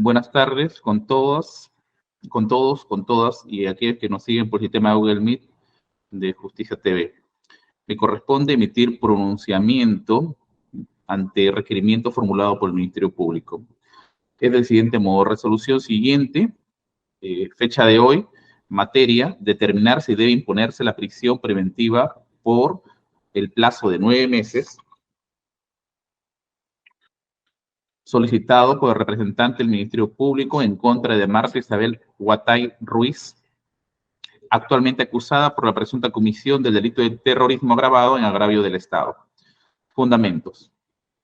Buenas tardes con todas y aquellos que nos siguen por el sistema Google Meet de Justicia TV. Me corresponde emitir pronunciamiento ante requerimiento formulado por el Ministerio Público. Es del siguiente modo: resolución siguiente, fecha de hoy, materia, determinar si debe imponerse la prisión preventiva por el plazo de 9 meses, solicitado por el representante del Ministerio Público en contra de Marta Isabel Guatay Ruiz, actualmente acusada por la presunta comisión del delito de terrorismo agravado en agravio del Estado. Fundamentos.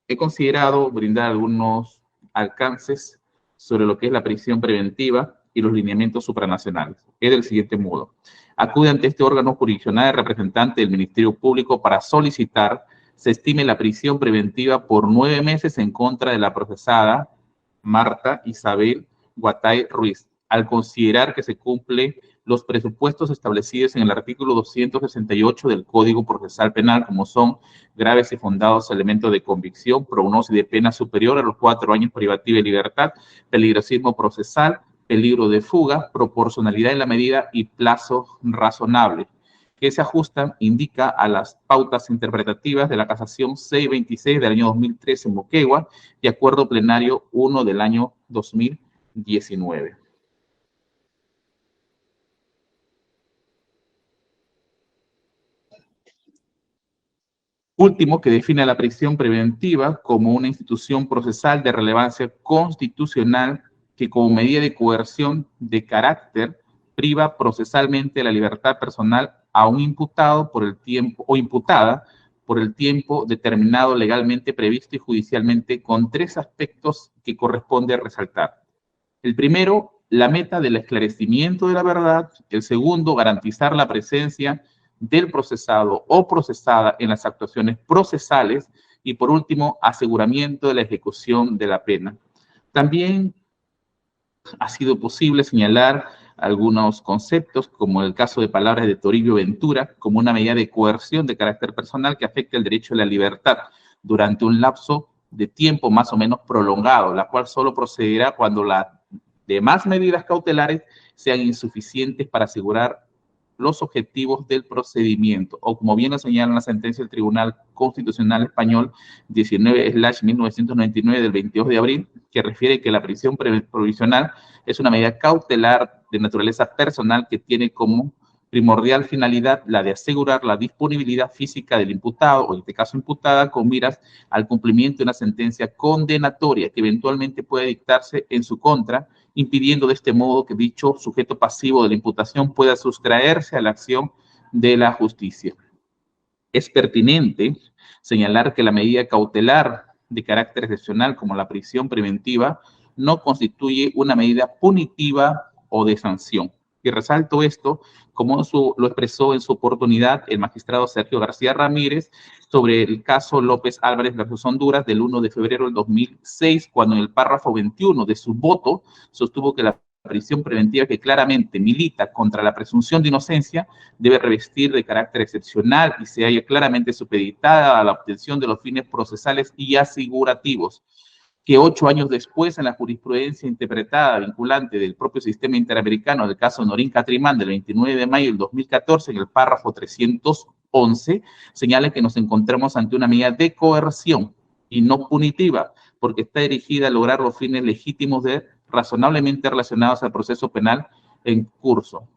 He considerado brindar algunos alcances sobre lo que es la prisión preventiva y los lineamientos supranacionales. Es del siguiente modo: acude ante este órgano jurisdiccional el representante del Ministerio Público para solicitar se estime la prisión preventiva por 9 meses en contra de la procesada Marta Isabel Guatay Ruiz, al considerar que se cumplen los presupuestos establecidos en el artículo 268 del Código Procesal Penal, como son graves y fundados elementos de convicción, prognosis de pena superior a los 4 años privativa de libertad, peligrosismo procesal, peligro de fuga, proporcionalidad en la medida y plazo razonable, que se ajustan, indica, a las pautas interpretativas de la Casación 626 del año 2013 en Moquegua y Acuerdo Plenario 1 del año 2019. Último, que define a la prisión preventiva como una institución procesal de relevancia constitucional que, como medida de coerción de carácter, priva procesalmente la libertad personal a un imputado por el tiempo o imputada por el tiempo determinado legalmente previsto y judicialmente, con 3 aspectos que corresponde resaltar. El primero, la meta del esclarecimiento de la verdad. El segundo, garantizar la presencia del procesado o procesada en las actuaciones procesales. Y por último, aseguramiento de la ejecución de la pena. También ha sido posible señalar algunos conceptos, como el caso de palabras de Toribio Ventura, como una medida de coerción de carácter personal que afecta el derecho a la libertad durante un lapso de tiempo más o menos prolongado, la cual solo procederá cuando las demás medidas cautelares sean insuficientes para asegurar los objetivos del procedimiento, o como bien lo señala la sentencia del Tribunal Constitucional Español 19/1999 del 22 de abril, que refiere que la prisión provisional es una medida cautelar de naturaleza personal que tiene como primordial finalidad la de asegurar la disponibilidad física del imputado, o en este caso imputada, con miras al cumplimiento de una sentencia condenatoria que eventualmente puede dictarse en su contra, impidiendo de este modo que dicho sujeto pasivo de la imputación pueda sustraerse a la acción de la justicia. Es pertinente señalar que la medida cautelar de carácter excepcional, como la prisión preventiva, no constituye una medida punitiva o de sanción. Y resalto esto, como lo expresó en su oportunidad el magistrado Sergio García Ramírez sobre el caso López Álvarez versus Honduras del 1 de febrero del 2006, cuando en el párrafo 21 de su voto sostuvo que la prisión preventiva, que claramente milita contra la presunción de inocencia, debe revestir de carácter excepcional y se halla claramente supeditada a la obtención de los fines procesales y asegurativos, que 8 años después, en la jurisprudencia interpretada vinculante del propio sistema interamericano del caso Norín Catrimán del 29 de mayo del 2014, en el párrafo 311, señala que nos encontramos ante una medida de coerción y no punitiva, porque está dirigida a lograr los fines legítimos razonablemente relacionados al proceso penal en curso.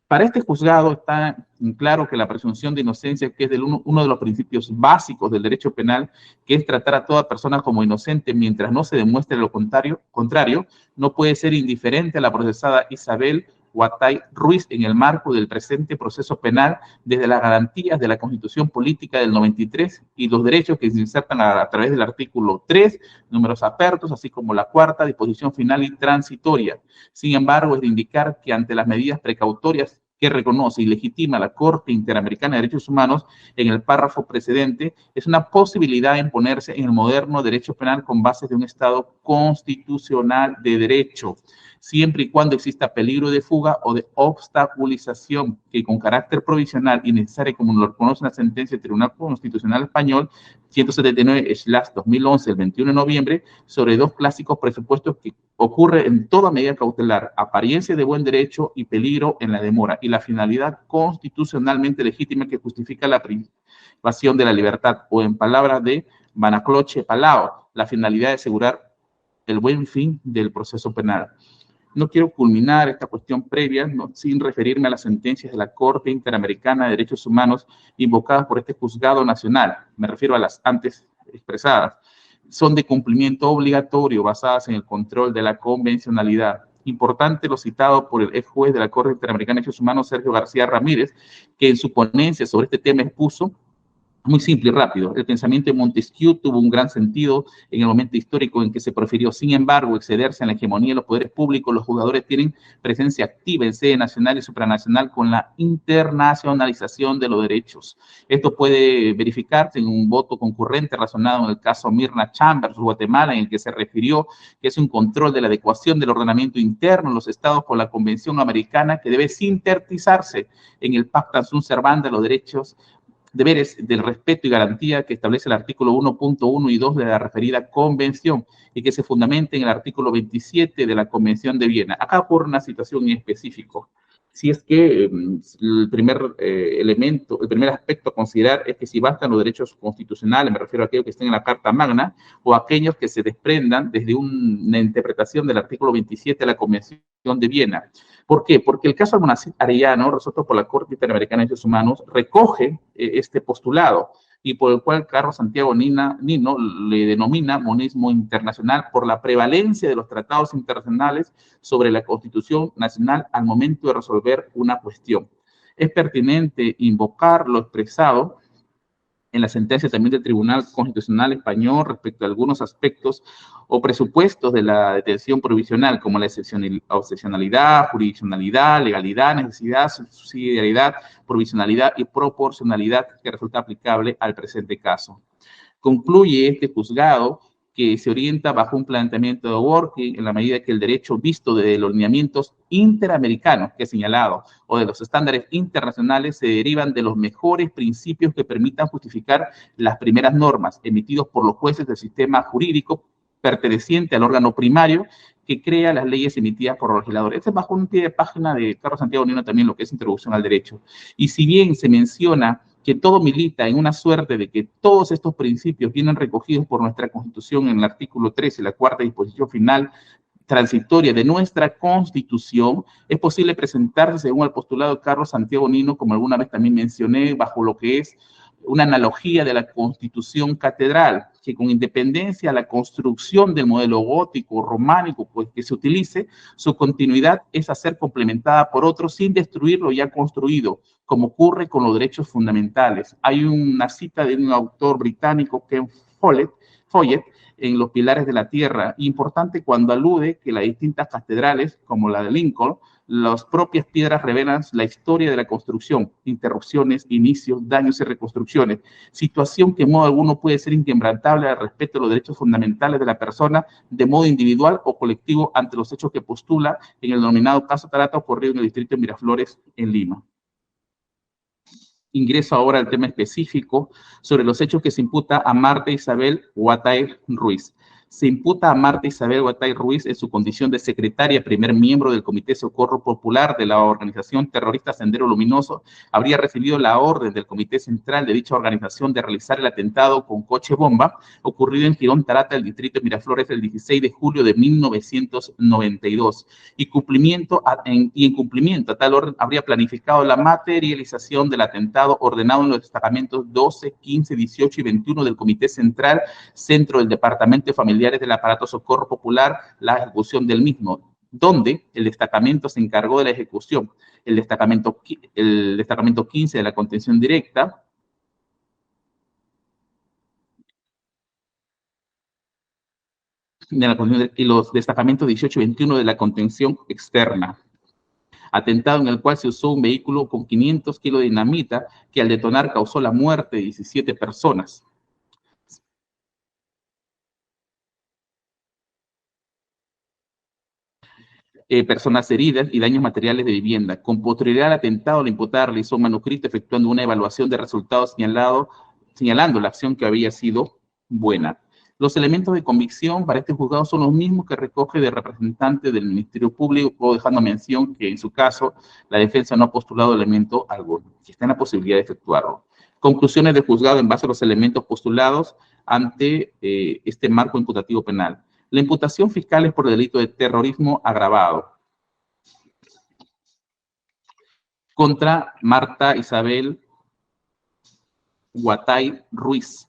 Para este juzgado está claro que la presunción de inocencia, que es uno de los principios básicos del derecho penal, que es tratar a toda persona como inocente mientras no se demuestre lo contrario, no puede ser indiferente a la procesada Isabel Guatay Ruiz en el marco del presente proceso penal, desde las garantías de la Constitución Política del 93 y los derechos que se insertan a través del artículo 3, números apertos, así como la 4ª disposición final y transitoria. Sin embargo, es de indicar que ante las medidas precautorias que reconoce y legitima la Corte Interamericana de Derechos Humanos en el párrafo precedente, es una posibilidad de imponerse en el moderno derecho penal con bases de un Estado constitucional de derecho. siempre y cuando exista peligro de fuga o de obstaculización, que con carácter provisional y necesario, como lo reconoce la sentencia del Tribunal Constitucional Español 179/2011, el 21 de noviembre, sobre dos clásicos presupuestos que ocurre en toda medida cautelar, apariencia de buen derecho y peligro en la demora, y la finalidad constitucionalmente legítima que justifica la privación de la libertad, o en palabras de Manacloche Palao, la finalidad de asegurar el buen fin del proceso penal. No quiero culminar esta cuestión previa sin referirme a las sentencias de la Corte Interamericana de Derechos Humanos invocadas por este juzgado nacional. Me refiero a las antes expresadas. Son de cumplimiento obligatorio, basadas en el control de la convencionalidad. Importante lo citado por el ex juez de la Corte Interamericana de Derechos Humanos, Sergio García Ramírez, que en su ponencia sobre este tema expuso muy simple y rápido. El pensamiento de Montesquieu tuvo un gran sentido en el momento histórico en que se prefirió, sin embargo, excederse en la hegemonía de los poderes públicos. Los jugadores tienen presencia activa en sede nacional y supranacional con la internacionalización de los derechos. Esto puede verificarse en un voto concurrente razonado en el caso Mirna Chambers, Guatemala, en el que se refirió que es un control de la adecuación del ordenamiento interno de los estados con la Convención Americana que debe sintetizarse en el Pacta Sunt Servanda de los derechos deberes del respeto y garantía que establece el artículo 1.1 y 2 de la referida convención y que se fundamenta en el artículo 27 de la Convención de Viena. Acá ocurre una situación en específico. Si es que el primer elemento, el primer aspecto a considerar es que si bastan los derechos constitucionales, me refiero a aquellos que estén en la Carta Magna, o aquellos que se desprendan desde una interpretación del artículo 27 de la Convención de Viena. ¿Por qué? Porque el caso Almonacid Arellano, resuelto por la Corte Interamericana de Derechos Humanos, recoge este postulado y por el cual Carlos Santiago Nino le denomina monismo internacional por la prevalencia de los tratados internacionales sobre la Constitución Nacional al momento de resolver una cuestión. Es pertinente invocar lo expresado en la sentencia también del Tribunal Constitucional Español respecto a algunos aspectos o presupuestos de la detención provisional, como la excepcionalidad, jurisdiccionalidad, legalidad, necesidad, subsidiariedad, provisionalidad y proporcionalidad que resulta aplicable al presente caso. Concluye este juzgado que se orienta bajo un planteamiento de working en la medida que el derecho visto desde los lineamientos interamericanos que he señalado o de los estándares internacionales se derivan de los mejores principios que permitan justificar las primeras normas emitidos por los jueces del sistema jurídico perteneciente al órgano primario que crea las leyes emitidas por los legisladores. Este es bajo un pie de página de Carlos Santiago Nino también lo que es introducción al derecho. Y si bien se menciona que todo milita en una suerte de que todos estos principios vienen recogidos por nuestra Constitución en el artículo 13, la cuarta disposición final transitoria de nuestra Constitución, es posible presentarse, según el postulado de Carlos Santiago Nino, como alguna vez también mencioné, bajo lo que es una analogía de la Constitución catedral, que con independencia a la construcción del modelo gótico, románico, pues, que se utilice, su continuidad es a ser complementada por otros sin destruir lo ya construido, como ocurre con los derechos fundamentales. Hay una cita de un autor británico, Ken Follett, en Los Pilares de la Tierra, importante cuando alude que las distintas catedrales, como la de Lincoln, las propias piedras revelan la historia de la construcción, interrupciones, inicios, daños y reconstrucciones, situación que en modo alguno puede ser inquebrantable al respeto de los derechos fundamentales de la persona de modo individual o colectivo ante los hechos que postula en el denominado caso Tarata ocurrido en el distrito de Miraflores, en Lima. Ingreso ahora al tema específico sobre los hechos que se imputa a Marta Isabel Huatay Ruiz. Se imputa a Marta Isabel Huatay Ruiz en su condición de secretaria, primer miembro del Comité Socorro Popular de la organización terrorista Sendero Luminoso, habría recibido la orden del Comité Central de dicha organización de realizar el atentado con coche bomba ocurrido en Girón Tarata, el distrito de Miraflores, el 16 de julio de 1992. Y en cumplimiento a tal orden habría planificado la materialización del atentado ordenado en los destacamentos 12, 15, 18 y 21 del Comité Central, centro del Departamento de Familiares del aparato Socorro Popular, la ejecución del mismo, donde el destacamento se encargó de la ejecución. El destacamento 15 de la contención directa, y los destacamentos 18 y 21 de la contención externa. Atentado en el cual se usó un vehículo con 500 kilos de dinamita que al detonar causó la muerte de 17 personas. personas heridas y daños materiales de vivienda. Con posterioridad al atentado, la imputada realizó un manuscrito efectuando una evaluación de resultados señalando la acción que había sido buena. Los elementos de convicción para este juzgado son los mismos que recoge de representante del Ministerio Público, dejando mención que en su caso la defensa no ha postulado elemento alguno, que está en la posibilidad de efectuarlo. Conclusiones del juzgado en base a los elementos postulados ante este marco imputativo penal. La imputación fiscal es por delito de terrorismo agravado contra Marta Isabel Guatay Ruiz.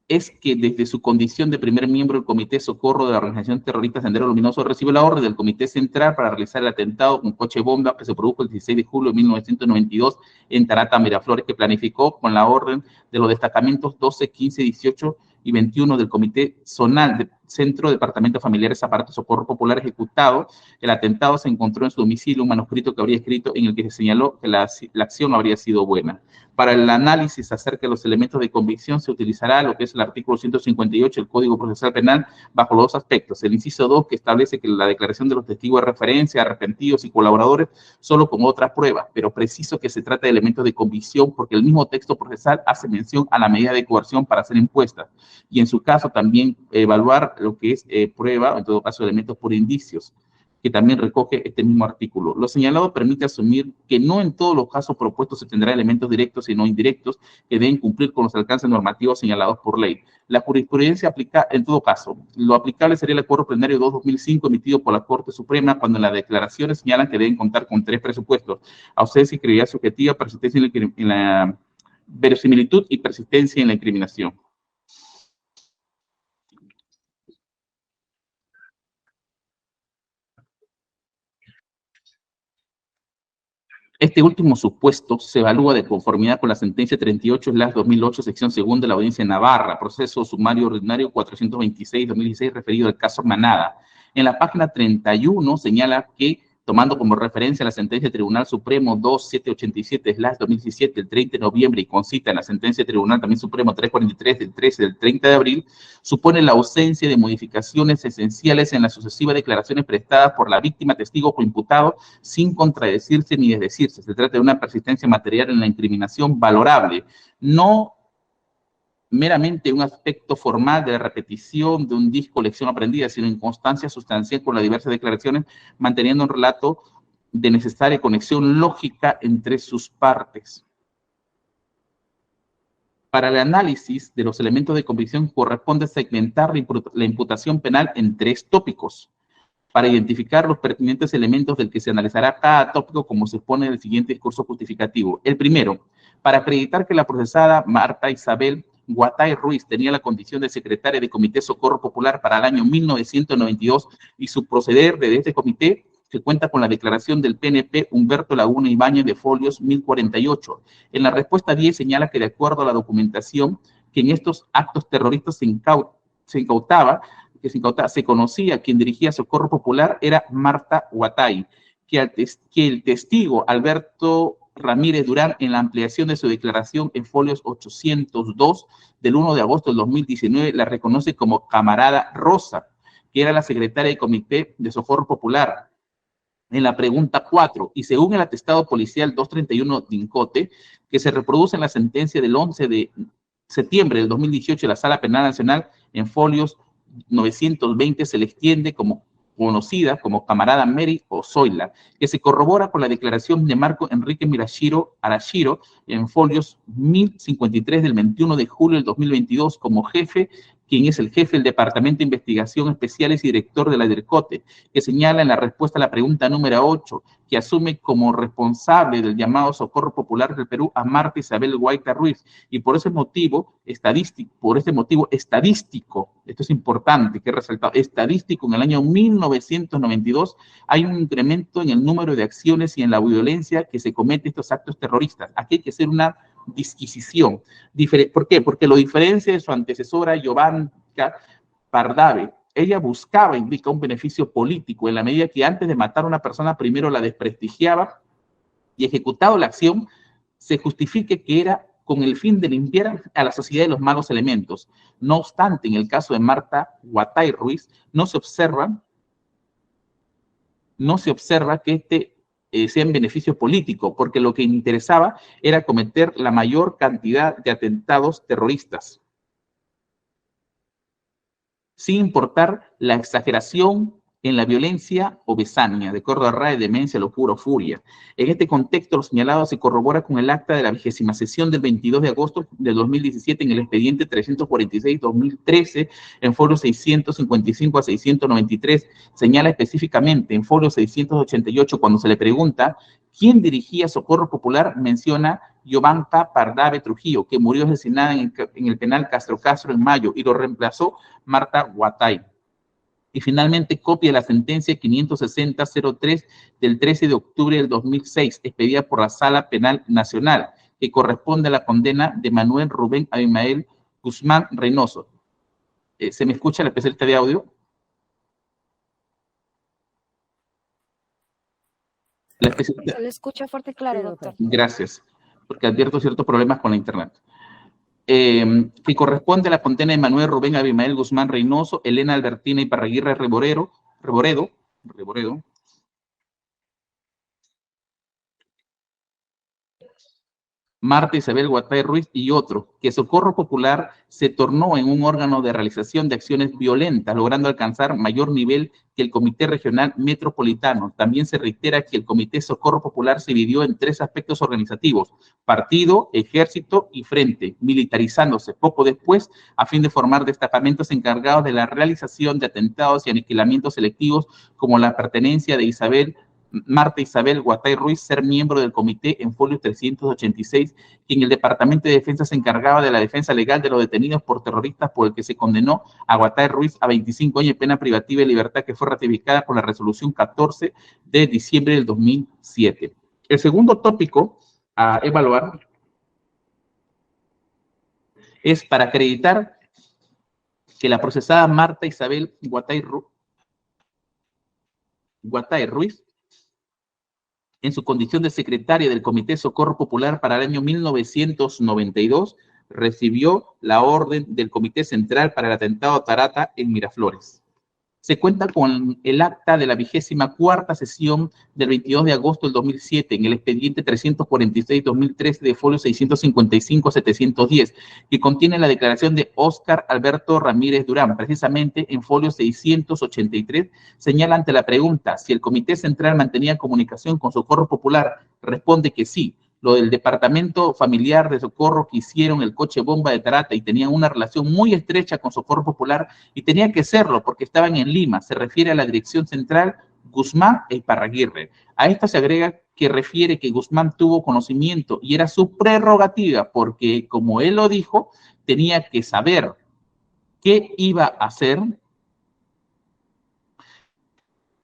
Es que desde su condición de primer miembro del Comité de Socorro de la organización terrorista Sendero Luminoso recibe la orden del Comité Central para realizar el atentado con coche bomba que se produjo el 16 de julio de 1992 en Tarata, Miraflores, que planificó con la orden de los destacamentos 12, 15, 18 y 21 del Comité Zonal de Centro Departamento Familiares Aparato de Socorro Popular ejecutado. El atentado se encontró en su domicilio un manuscrito que habría escrito en el que se señaló que la acción habría sido buena. Para el análisis acerca de los elementos de convicción se utilizará lo que es el artículo 158 del Código Procesal Penal bajo los dos aspectos. El inciso 2, que establece que la declaración de los testigos de referencia, arrepentidos y colaboradores solo con otras pruebas, pero preciso que se trata de elementos de convicción porque el mismo texto procesal hace mención a la medida de coerción para ser impuesta. Y en su caso también evaluar lo que es prueba, en todo caso elementos por indicios, que también recoge este mismo artículo. Lo señalado permite asumir que no en todos los casos propuestos se tendrá elementos directos y no indirectos que deben cumplir con los alcances normativos señalados por ley. La jurisprudencia aplica, en todo caso, lo aplicable sería el Acuerdo Plenario 2-2005 emitido por la Corte Suprema cuando en las declaraciones señalan que deben contar con 3 presupuestos: ausencia y credibilidad subjetiva, persistencia en la verosimilitud y persistencia en la incriminación. Este último supuesto se evalúa de conformidad con la sentencia 38/2008, sección segunda de la Audiencia de Navarra, proceso sumario ordinario 426/2016, referido al caso Manada. En la página 31 señala que, tomando como referencia la sentencia del Tribunal Supremo 2787/2017 del 30 de noviembre y con cita en la sentencia del Tribunal también Supremo 343 del 13 del 30 de abril, supone la ausencia de modificaciones esenciales en las sucesivas declaraciones prestadas por la víctima, testigo o imputado sin contradecirse ni desdecirse. Se trata de una persistencia material en la incriminación valorable, no meramente un aspecto formal de repetición de un disco lección aprendida, sino en constancia sustancial con las diversas declaraciones, manteniendo un relato de necesaria conexión lógica entre sus partes. Para el análisis de los elementos de convicción corresponde segmentar la imputación penal en 3 tópicos, para identificar los pertinentes elementos del que se analizará cada tópico como se expone en el siguiente discurso justificativo. El primero, para acreditar que la procesada Marta Isabel Guatay Ruiz tenía la condición de secretaria de Comité Socorro Popular para el año 1992 y su proceder de este comité se cuenta con la declaración del PNP Humberto Laguna Ibáñez de folios 1048. En la respuesta 10 señala que de acuerdo a la documentación que en estos actos terroristas se conocía quien dirigía Socorro Popular era Marta Guatay, que el testigo Alberto Ramírez Durán, en la ampliación de su declaración en folios 802 del 1 de agosto del 2019, la reconoce como camarada Rosa, que era la secretaria del Comité de Socorro Popular. En la pregunta 4, y según el atestado policial 231 de Incote, que se reproduce en la sentencia del 11 de septiembre del 2018 de la Sala Penal Nacional, en folios 920, se le extiende como conocida como camarada Mary Ozoila, que se corrobora con la declaración de Marco Enrique Mirashiro Arashiro en folios 1053 del 21 de julio del 2022 como jefe, quien es el jefe del Departamento de Investigación Especiales y director de la DIRCOTE, que señala en la respuesta a la pregunta número 8, que asume como responsable del llamado Socorro Popular del Perú a Marta Isabel Guatay Ruiz, y por ese motivo estadístico, esto es importante que he resaltado, estadístico, en el año 1992 hay un incremento en el número de acciones y en la violencia que se comete estos actos terroristas. Aquí hay que hacer una disquisición. ¿Por qué? Porque lo diferencia de su antecesora Jovanka Pardavé. Ella buscaba, indica, un beneficio político en la medida que antes de matar a una persona primero la desprestigiaba y ejecutado la acción se justifique que era con el fin de limpiar a la sociedad de los malos elementos. No obstante, en el caso de Marta Guatay Ruiz no se observa no se observa que sea en beneficio político, porque lo que interesaba era cometer la mayor cantidad de atentados terroristas, sin importar la exageración en la violencia o besania, de acuerdo a RAE, demencia, locura o furia. En este contexto, lo señalado se corrobora con el acta de la 20ª sesión del 22 de agosto de 2017 en el expediente 346-2013, en folio 655 a 693, señala específicamente en folio 688, cuando se le pregunta quién dirigía Socorro Popular, menciona Yovanka Pardave Trujillo, que murió asesinada en el penal Castro Castro en mayo, y lo reemplazó Marta Guatay. Y finalmente copia la sentencia 560-03 del 13 de octubre del 2006, expedida por la Sala Penal Nacional, que corresponde a la condena de Manuel Rubén Abimael Guzmán Reynoso. ¿Se me escucha la especialista de audio? Se le escucha fuerte y claro, doctor. Gracias, porque advierto ciertos problemas con la internet. Que corresponde a la condena de Manuel Rubén Abimael Guzmán Reynoso, Elena Albertina Iparraguirre Reboredo, Marta Isabel Guatay Ruiz y otros, que Socorro Popular se tornó en un órgano de realización de acciones violentas, logrando alcanzar mayor nivel que el Comité Regional Metropolitano. También se reitera que el Comité Socorro Popular se dividió en 3 aspectos organizativos: partido, ejército y frente, militarizándose poco después a fin de formar destacamentos encargados de la realización de atentados y aniquilamientos selectivos, como la pertenencia de Marta Isabel Guatay Ruiz ser miembro del comité en folio 386, que en el Departamento de Defensa se encargaba de la defensa legal de los detenidos por terroristas, por el que se condenó a Guatay Ruiz a 25 años de pena privativa de libertad, que fue ratificada por la resolución 14 de diciembre del 2007. El segundo tópico a evaluar es para acreditar que la procesada Marta Isabel Guatay Ruiz, en su condición de secretaria del Comité Socorro Popular para el año 1992, recibió la orden del Comité Central para el Atentado Tarata en Miraflores. Se cuenta con el acta de la 24ª sesión del 22 de agosto del 2007 en el expediente 346-2013 de folio 655-710, que contiene la declaración de Óscar Alberto Ramírez Durán. Precisamente en folio 683 señala, ante la pregunta si el Comité Central mantenía comunicación con Socorro Popular, responde que sí. Lo del departamento familiar de Socorro, que hicieron el coche bomba de Tarata y tenían una relación muy estrecha con Socorro Popular, y tenía que serlo porque estaban en Lima. Se refiere a la dirección central Guzmán e Iparraguirre. A esto se agrega que refiere que Guzmán tuvo conocimiento y era su prerrogativa, porque como él lo dijo, tenía que saber qué iba a hacer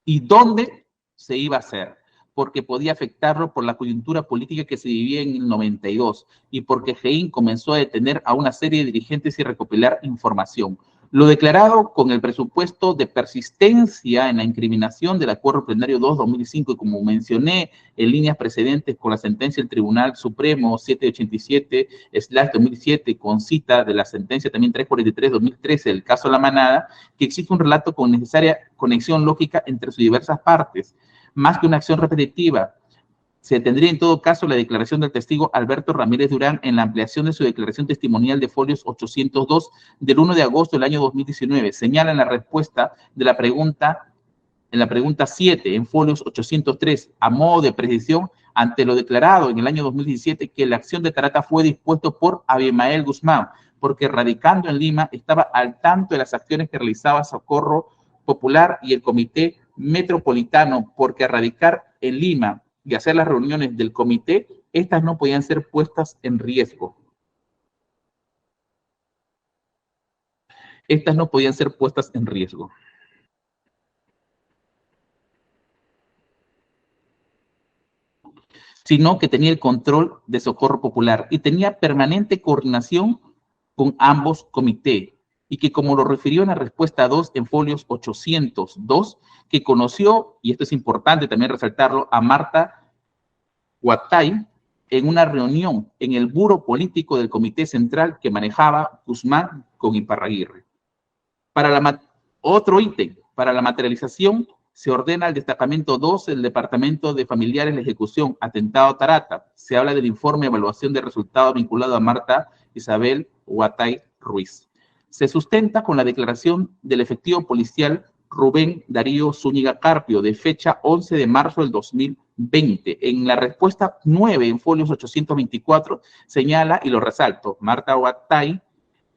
y dónde se iba a hacer, porque podía afectarlo por la coyuntura política que se vivía en el 92 y porque Gein comenzó a detener a una serie de dirigentes y recopilar información. Lo declarado con el presupuesto de persistencia en la incriminación del Acuerdo Plenario 2-2005, y como mencioné en líneas precedentes con la sentencia del Tribunal Supremo 787/2007, con cita de la sentencia también 343-2013 del caso La Manada, que existe un relato con necesaria conexión lógica entre sus diversas partes, más que una acción repetitiva. Se tendría en todo caso la declaración del testigo Alberto Ramírez Durán en la ampliación de su declaración testimonial de folios 802 del 1 de agosto del año 2019. Señala en la respuesta de la pregunta, en la pregunta 7, en folios 803, a modo de precisión, ante lo declarado en el año 2017, que la acción de Tarata fue dispuesto por Abimael Guzmán, porque radicando en Lima estaba al tanto de las acciones que realizaba Socorro Popular y el Comité Metropolitano, porque radicar en Lima y hacer las reuniones del comité, estas no podían ser puestas en riesgo. Estas no podían ser puestas en riesgo. Sino que tenía el control de Socorro Popular y tenía permanente coordinación con ambos comités, y que, como lo refirió en la respuesta 2 en folios 802, que conoció, y esto es importante también resaltarlo, a Marta Guatay en una reunión en el Buró Político del Comité Central que manejaba Guzmán con Iparraguirre. Otro ítem, para la materialización Se ordena al destacamento 12 del Departamento de Familiares la ejecución, atentado Tarata. Se habla del informe de evaluación de resultados vinculado a Marta Isabel Huatay Ruiz. Se sustenta con la declaración del efectivo policial Rubén Darío Zúñiga Carpio, de fecha 11 de marzo del 2020. En la respuesta 9, en folios 824, señala, y lo resalto, Marta Huatay,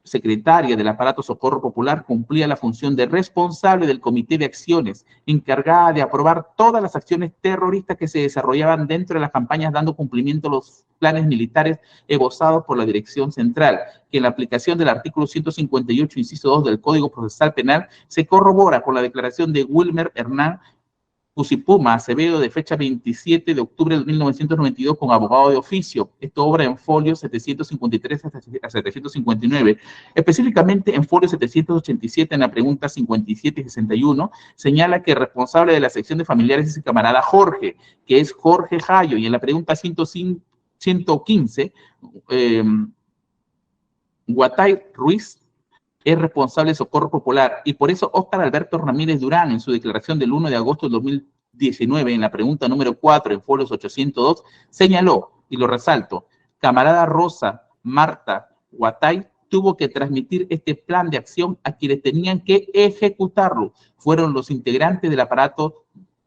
secretaria del aparato Socorro Popular, cumplía la función de responsable del Comité de Acciones, encargada de aprobar todas las acciones terroristas que se desarrollaban dentro de las campañas, dando cumplimiento a los planes militares esbozados por la Dirección Central, que en la aplicación del artículo 158, inciso 2 del Código Procesal Penal, se corrobora con la declaración de Wilmer Hernán Cusipuma Acevedo, de fecha 27 de octubre de 1992, con abogado de oficio. Esto obra en folios 753 a 759. Específicamente en folio 787, en la pregunta 57 y 61, señala que el responsable de la sección de familiares es el camarada Jorge, que es Jorge Jayo, y en la pregunta 115, Huatay Ruiz es responsable de Socorro Popular, y por eso Óscar Alberto Ramírez Durán, en su declaración del 1 de agosto del 2019, en la pregunta número 4, en folios 802, señaló, y lo resalto, camarada Rosa Marta Huatay tuvo que transmitir este plan de acción a quienes tenían que ejecutarlo. Fueron los integrantes del aparato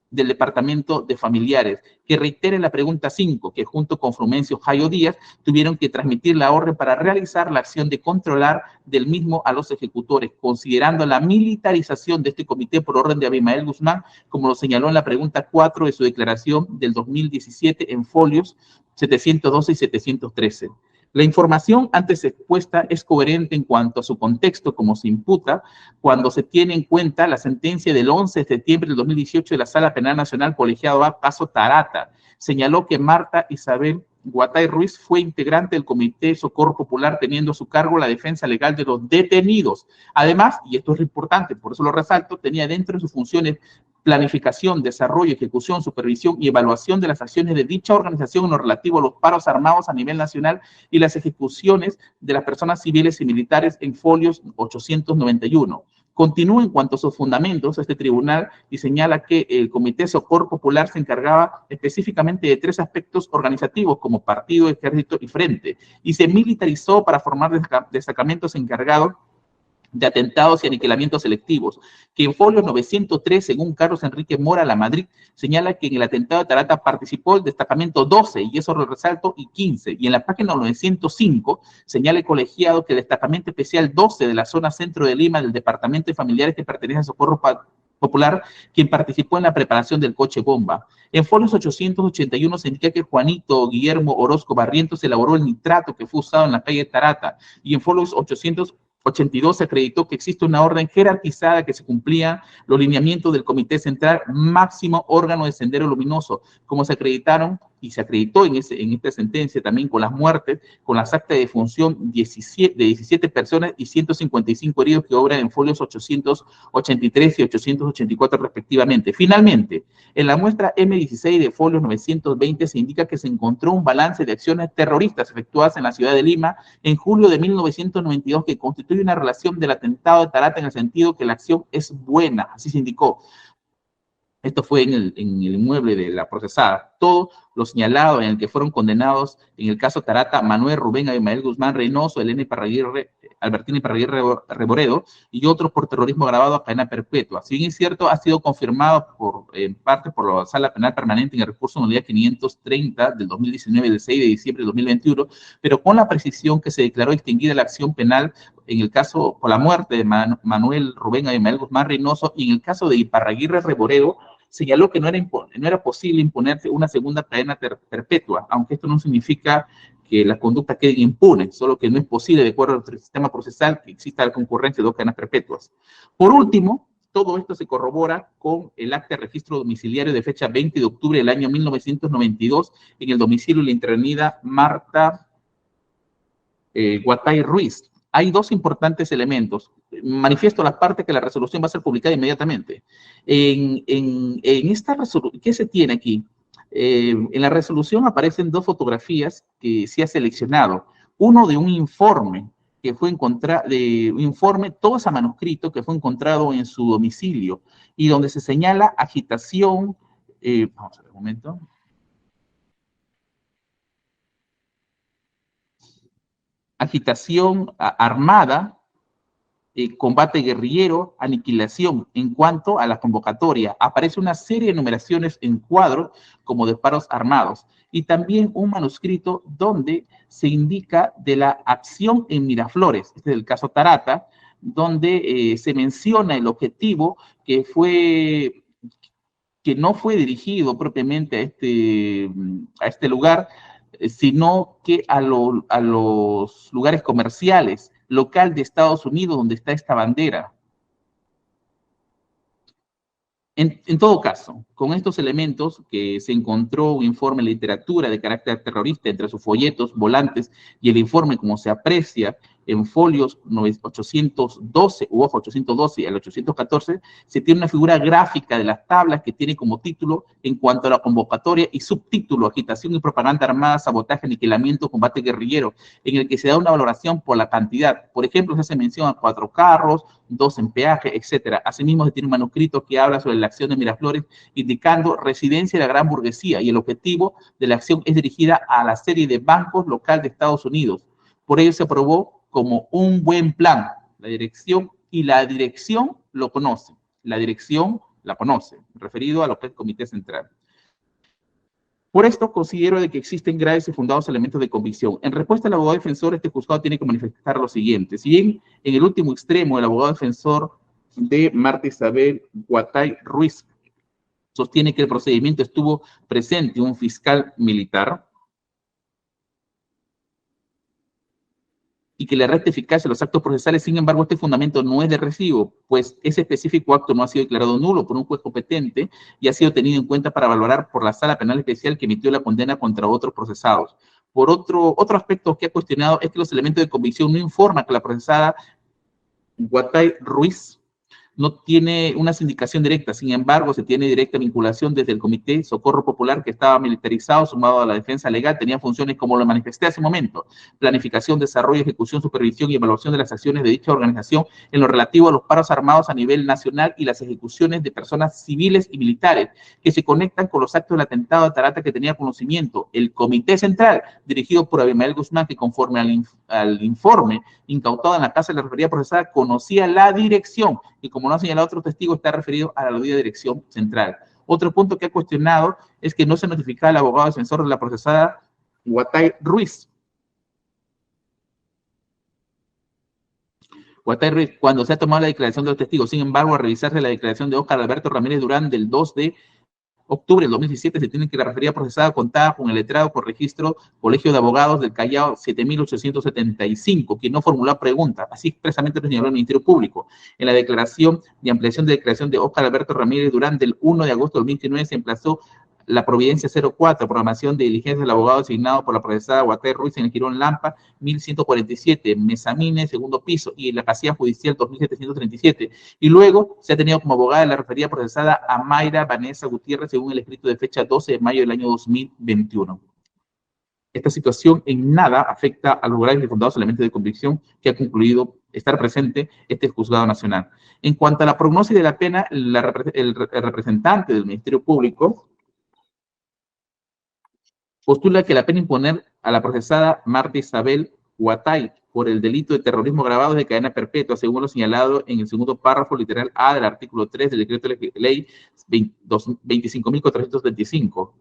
del Departamento de Familiares, que reitera en la pregunta 5, que junto con Frumencio Jayo Díaz tuvieron que transmitir la orden para realizar la acción de controlar del mismo a los ejecutores, considerando la militarización de este comité por orden de Abimael Guzmán, como lo señaló en la pregunta 4 de su declaración del 2017 en folios 712 y 713. La información antes expuesta es coherente en cuanto a su contexto, como se imputa, cuando se tiene en cuenta la sentencia del 11 de septiembre del 2018 de la Sala Penal Nacional Colegiado A, caso Tarata. Señaló que Marta Isabel Huatay Ruiz fue integrante del Comité de Socorro Popular, teniendo a su cargo la defensa legal de los detenidos. Además, y esto es importante, por eso lo resalto, tenía dentro de sus funciones planificación, desarrollo, ejecución, supervisión y evaluación de las acciones de dicha organización en lo relativo a los paros armados a nivel nacional y las ejecuciones de las personas civiles y militares en folios 891. Continúa en cuanto a sus fundamentos este tribunal y señala que el Comité Socorro Popular se encargaba específicamente de 3 aspectos organizativos como partido, ejército y frente, y se militarizó para formar destacamentos encargados de atentados y aniquilamientos selectivos, que en folio 903, según Carlos Enrique Mora La Madrid, señala que en el atentado de Tarata participó el destacamento 12, y eso lo resalto, y 15, y en la página 905 señala el colegiado que el destacamento especial 12 de la zona centro de Lima del Departamento de Familiares que pertenece a Socorro Popular, quien participó en la preparación del coche bomba. En folios 881 se indica que Juanito Guillermo Orozco Barrientos elaboró el nitrato que fue usado en la calle Tarata, y en folios 882 se acreditó que existe una orden jerarquizada que se cumplía los lineamientos del Comité Central, máximo órgano de Sendero Luminoso, como se acreditaron y se acreditó en esta sentencia también con las muertes, con las actas de defunción de 17 personas y 155 heridos que obran en folios 883 y 884 respectivamente. Finalmente, en la muestra M16 de folios 920 se indica que se encontró un balance de acciones terroristas efectuadas en la ciudad de Lima en julio de 1992 que constituye una relación del atentado de Tarata en el sentido que la acción es buena, así se indicó. Esto fue en el inmueble de la procesada. Todo lo señalado en el que fueron condenados en el caso Tarata, Manuel Rubén Abimael Guzmán Reynoso, Elena Iparraguirre, Albertina Iparraguirre Reboredo y otros por terrorismo agravado a cadena perpetua. Si bien es cierto, ha sido confirmado en parte por la Sala Penal Permanente en el recurso de unidad 530 del 2019, del 6 de diciembre de 2021, pero con la precisión que se declaró extinguida la acción penal en el caso por la muerte de Manuel Rubén Abimael Guzmán Reynoso y en el caso de Iparraguirre Reboredo, señaló que no era posible imponerse una segunda cadena perpetua, aunque esto no significa que la conducta quede impune, solo que no es posible, de acuerdo al sistema procesal, que exista la concurrencia de 2 cadenas perpetuas. Por último, todo esto se corrobora con el acta de registro domiciliario de fecha 20 de octubre del año 1992 en el domicilio de la internida Marta Huatay Ruiz. Hay 2 importantes elementos. Manifiesto la parte que la resolución va a ser publicada inmediatamente. En esta resolución, ¿qué se tiene aquí? En la resolución aparecen 2 fotografías que se ha seleccionado. Uno de un informe que fue encontrado, de un informe, todo ese manuscrito que fue encontrado en su domicilio y donde se señala agitación, vamos a ver un momento. Agitación armada, combate guerrillero, aniquilación. En cuanto a la convocatoria, aparece una serie de numeraciones en cuadros como disparos armados y también un manuscrito donde se indica de la acción en Miraflores, este es el caso Tarata, donde se menciona el objetivo que no fue dirigido propiamente a este lugar, sino que a los lugares comerciales, local de Estados Unidos, donde está esta bandera. En todo caso, con estos elementos que se encontró un informe de literatura de carácter terrorista entre sus folletos, volantes y el informe como se aprecia en folios 812 u 812 al 814, se tiene una figura gráfica de las tablas que tiene como título en cuanto a la convocatoria y subtítulo agitación y propaganda armada, sabotaje, aniquilamiento, combate guerrillero, en el que se da una valoración por la cantidad. Por ejemplo, se hace mención a 4 carros, 2 en peaje, etc. Asimismo, se tiene un manuscrito que habla sobre la acción de Miraflores, indicando residencia de la gran burguesía, y el objetivo de la acción es dirigida a la serie de bancos local de Estados Unidos. Por ello se aprobó como un buen plan. La dirección lo conoce. La dirección la conoce, referido a lo que es el Comité Central. Por esto, considero de que existen graves y fundados elementos de convicción. En respuesta al abogado defensor, este juzgado tiene que manifestar lo siguiente. Si bien en el último extremo, el abogado defensor de Marta Isabel Guatay Ruiz sostiene que el procedimiento estuvo presente un fiscal militar y que le resta eficacia a los actos procesales. Sin embargo, este fundamento no es de recibo, pues ese específico acto no ha sido declarado nulo por un juez competente y ha sido tenido en cuenta para valorar por la Sala Penal Especial que emitió la condena contra otros procesados. Por otro aspecto que ha cuestionado es que los elementos de convicción no informan que la procesada Guatay Ruiz no tiene una sindicación directa. Sin embargo, se tiene directa vinculación desde el Comité Socorro Popular, que estaba militarizado, sumado a la defensa legal, tenía funciones como lo manifesté hace un momento: planificación, desarrollo, ejecución, supervisión y evaluación de las acciones de dicha organización en lo relativo a los paros armados a nivel nacional y las ejecuciones de personas civiles y militares que se conectan con los actos del atentado de Tarata, que tenía conocimiento el Comité Central, dirigido por Abimael Guzmán, que conforme al informe incautado en la casa de la referida procesada, conocía la dirección, y como no ha señalado otro testigo, está referido a la aludida dirección central. Otro punto que ha cuestionado es que no se notificaba al abogado defensor de la procesada Guatay Ruiz. Guatay Ruiz, cuando se ha tomado la declaración de los testigos. Sin embargo, al revisarse la declaración de Óscar Alberto Ramírez Durán del 2 de octubre del 2017, se tiene que la referida procesada contaba con el letrado por registro Colegio de Abogados del Callao 7875, quien no formuló pregunta, así expresamente lo señaló el Ministerio Público. En la declaración de ampliación de declaración de Óscar Alberto Ramírez Durán del 1 de agosto del 2019 se emplazó la Providencia 04, programación de diligencia del abogado asignado por la procesada Guatay Ruiz en el Girón Lampa 1147, Mesamine, segundo piso, y en la casilla judicial 2737. Y luego se ha tenido como abogada de la referida procesada a Mayra Vanessa Gutiérrez, según el escrito de fecha 12 de mayo del año 2021. Esta situación en nada afecta a los graves y fundados elementos de convicción que ha concluido estar presente este juzgado nacional. En cuanto a la prognosis de la pena, el representante del Ministerio Público postula que la pena imponer a la procesada Marta Isabel Guatay por el delito de terrorismo agravado es de cadena perpetua, según lo señalado en el segundo párrafo literal A del artículo 3 del decreto de ley 25.425.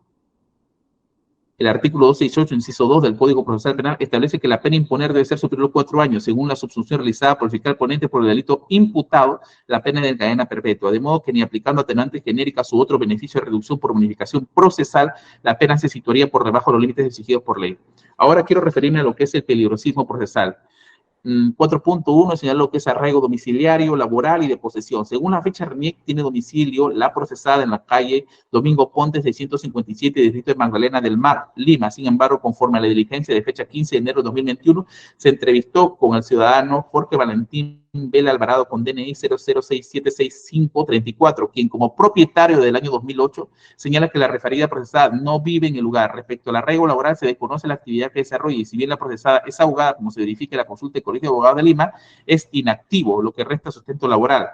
El artículo 268, inciso 2 del Código Procesal Penal establece que la pena a imponer debe ser superior a 4 años, según la subsunción realizada por el fiscal ponente por el delito imputado, la pena de cadena perpetua, de modo que ni aplicando atenuantes genéricas u otro beneficio de reducción por bonificación procesal, la pena se situaría por debajo de los límites exigidos por ley. Ahora quiero referirme a lo que es el peligrosismo procesal. 4.1 señala lo que es arraigo domiciliario, laboral y de posesión. Según la fecha RENIEC, tiene domicilio la procesada en la calle Domingo Ponte 657, distrito de Magdalena del Mar, Lima. Sin embargo, conforme a la diligencia de fecha 15 de enero de 2021, se entrevistó con el ciudadano Jorge Valentín Bela Alvarado con DNI 006776534, quien como propietario del año 2008 señala que la referida procesada no vive en el lugar. Respecto al arraigo laboral, se desconoce la actividad que desarrolla y si bien la procesada es abogada, como se verifica en la consulta del Colegio de Abogados de Lima, es inactivo, lo que resta sustento laboral.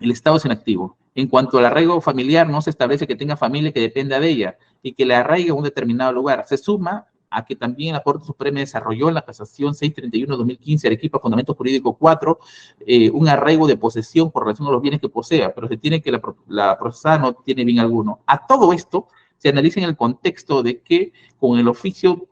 El Estado es inactivo. En cuanto al arraigo familiar, no se establece que tenga familia que dependa de ella y que le arraigue a un determinado lugar. Se suma a que también la Corte Suprema desarrolló en la casación 631-2015, Arequipa, Fundamento Jurídico 4, un arraigo de posesión por relación a los bienes que posea, pero se tiene que la procesada no tiene bien alguno. A todo esto se analiza en el contexto de que con el oficio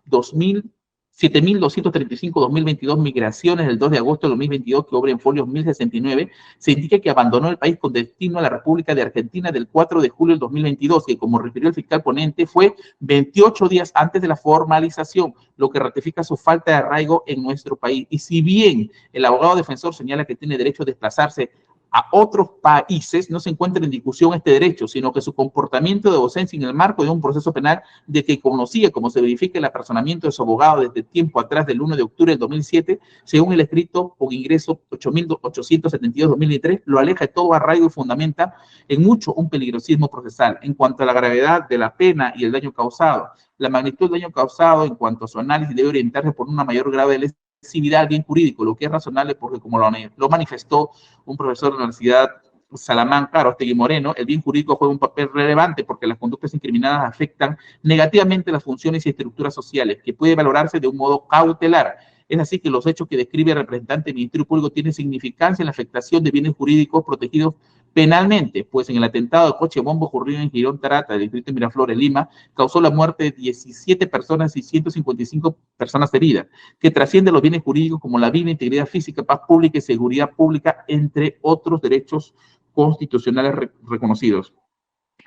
7.235-2022, migraciones del 2 de agosto de 2022, que obra en folio 1069, se indica que abandonó el país con destino a la República de Argentina del 4 de julio del 2022, que como refirió el fiscal ponente, fue 28 días antes de la formalización, lo que ratifica su falta de arraigo en nuestro país. Y si bien el abogado defensor señala que tiene derecho a desplazarse a otros países, no se encuentra en discusión este derecho, sino que su comportamiento de docencia en el marco de un proceso penal de que conocía, como se verifica el apersonamiento de su abogado desde tiempo atrás del 1 de octubre del 2007, según el escrito con ingreso 8.872-2003, lo aleja de todo arraigo y fundamenta en mucho un peligrosismo procesal. En cuanto a la gravedad de la pena y el daño causado, la magnitud del daño causado en cuanto a su análisis debe orientarse por una mayor grado de lesividad al bien jurídico, lo que es razonable porque como lo manifestó un profesor de la Universidad Salamanca, Arostegui Moreno, el bien jurídico juega un papel relevante porque las conductas incriminadas afectan negativamente las funciones y estructuras sociales, que puede valorarse de un modo cautelar. Es así que los hechos que describe el representante del Ministerio Público tienen significancia en la afectación de bienes jurídicos protegidos penalmente, pues en el atentado de coche bombo ocurrido en Girón Tarata, del distrito de Miraflores, Lima, causó la muerte de 17 personas y 155 personas heridas, que trasciende los bienes jurídicos como la vida, integridad física, paz pública y seguridad pública, entre otros derechos constitucionales reconocidos.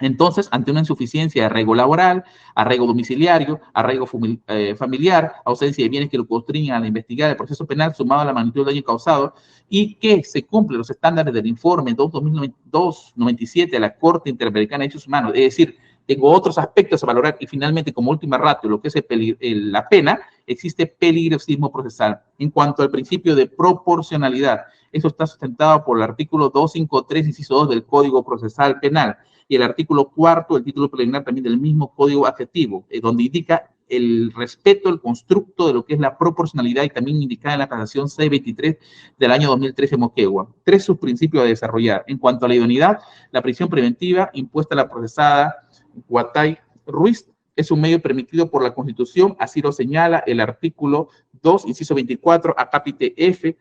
Entonces, ante una insuficiencia de arraigo laboral, arraigo domiciliario, arraigo familiar, ausencia de bienes que lo constriñan a investigar el proceso penal, sumado a la magnitud del daño causado, y que se cumplen los estándares del informe 297 de la Corte Interamericana de Derechos Humanos, es decir, tengo otros aspectos a valorar, y finalmente, como última ratio, lo que es la pena, existe peligrosismo procesal. En cuanto al principio de proporcionalidad, eso está sustentado por el artículo 253, inciso 2 del Código Procesal Penal, y el artículo 4, el título preliminar también del mismo código adjetivo, donde indica el respeto, el constructo de lo que es la proporcionalidad y también indicada en la casación C23 del año 2013 Moquegua. 3 subprincipios a desarrollar. En cuanto a la idoneidad, la prisión preventiva impuesta a la procesada Guatay Ruiz es un medio permitido por la Constitución, así lo señala el artículo 2, inciso 24, acápite F,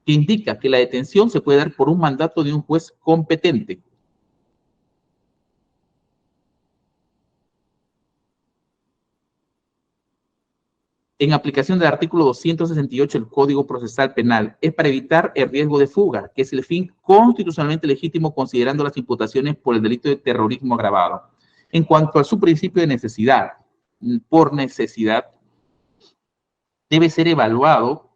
que indica que la detención se puede dar por un mandato de un juez competente. En aplicación del artículo 268 del Código Procesal Penal, es para evitar el riesgo de fuga, que es el fin constitucionalmente legítimo considerando las imputaciones por el delito de terrorismo agravado. En cuanto a su principio de necesidad, por necesidad, debe ser evaluado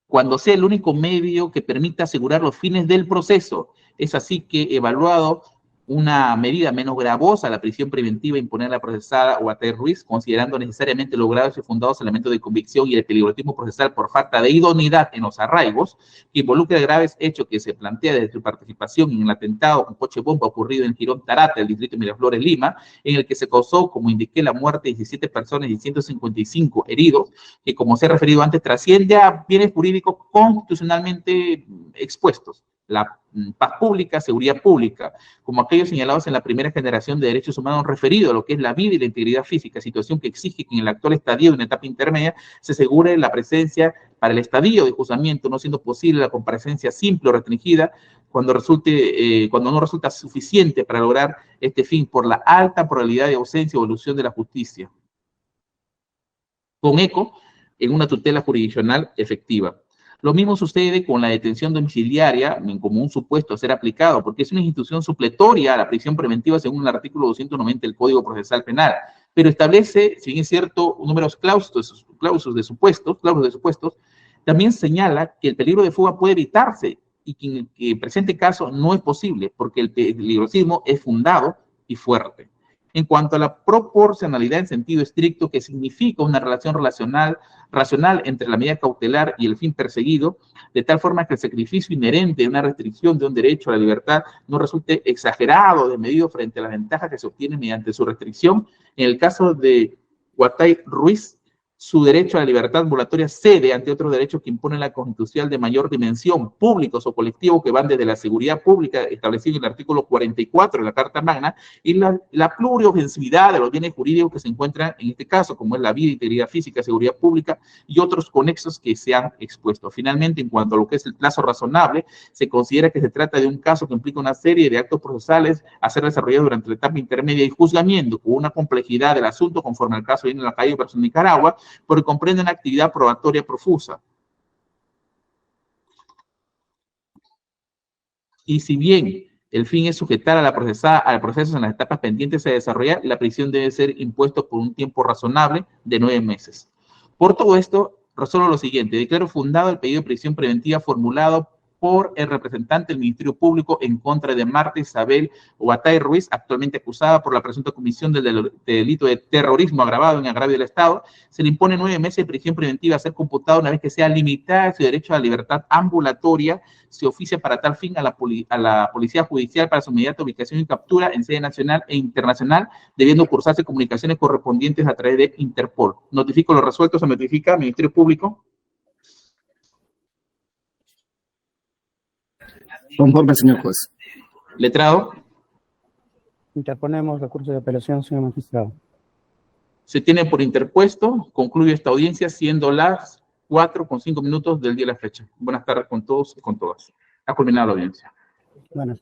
cuando sea el único medio que permita asegurar los fines del proceso. Es así que evaluado una medida menos gravosa, la prisión preventiva, imponer a la procesada Guatay Ruiz, considerando necesariamente logrados y fundados elementos de convicción y el peligrosismo procesal por falta de idoneidad en los arraigos, que involucra graves hechos que se plantea desde su participación en el atentado con coche bomba ocurrido en Girón Tarata, el distrito de Miraflores, Lima, en el que se causó, como indiqué, la muerte de 17 personas y 155 heridos, que como se ha referido antes, trasciende a bienes jurídicos constitucionalmente expuestos. La paz pública, seguridad pública, como aquellos señalados en la primera generación de derechos humanos referido a lo que es la vida y la integridad física, situación que exige que en el actual estadio, en la etapa intermedia, se asegure la presencia para el estadio de juzgamiento, no siendo posible la comparecencia simple o restringida cuando no resulta suficiente para lograr este fin por la alta probabilidad de ausencia o elusión de la justicia, con eco en una tutela jurisdiccional efectiva. Lo mismo sucede con la detención domiciliaria como un supuesto a ser aplicado, porque es una institución supletoria a la prisión preventiva según el artículo 290 del Código Procesal Penal, pero establece, si bien es cierto, números clausos de supuestos, también señala que el peligro de fuga puede evitarse y que en el presente caso no es posible, porque el peligrosismo es fundado y fuerte. En cuanto a la proporcionalidad en sentido estricto, que significa una relación racional entre la medida cautelar y el fin perseguido, de tal forma que el sacrificio inherente de una restricción de un derecho a la libertad no resulte exagerado o desmedido frente a las ventajas que se obtienen mediante su restricción. En el caso de Guatay Ruiz, su derecho a la libertad ambulatoria cede ante otros derechos que imponen la Constitución de mayor dimensión, públicos o colectivos, que van desde la seguridad pública establecida en el artículo 44 de la Carta Magna y la pluriofensividad de los bienes jurídicos que se encuentran en este caso, como es la vida, integridad física, seguridad pública y otros conexos que se han expuesto. Finalmente, en cuanto a lo que es el plazo razonable, se considera que se trata de un caso que implica una serie de actos procesales a ser desarrollados durante la etapa intermedia y juzgamiento, con una complejidad del asunto conforme al caso viene en la calle de Nicaragua, porque comprende una actividad probatoria profusa. Y si bien el fin es sujetar a la procesada al proceso en las etapas pendientes a desarrollar, la prisión debe ser impuesta por un tiempo razonable de 9 meses. Por todo esto, resuelvo lo siguiente: declaro fundado el pedido de prisión preventiva formulado por el representante del Ministerio Público en contra de Marta Isabel Guatay Ruiz, actualmente acusada por la presunta comisión del delito de terrorismo agravado en agravio del Estado. Se le impone 9 meses de prisión preventiva a ser computado una vez que sea limitada su derecho a la libertad ambulatoria. Se oficia para tal fin a la Policía Judicial para su inmediata ubicación y captura en sede nacional e internacional, debiendo cursarse comunicaciones correspondientes a través de Interpol. Notifico lo resuelto. Se notifica Ministerio Público. Conforme, señor juez. Letrado. Interponemos recurso de apelación, señor magistrado. Se tiene por interpuesto. Concluye esta audiencia siendo las 4:05 del día de la fecha. Buenas tardes con todos y con todas. Ha culminado la audiencia. Buenas.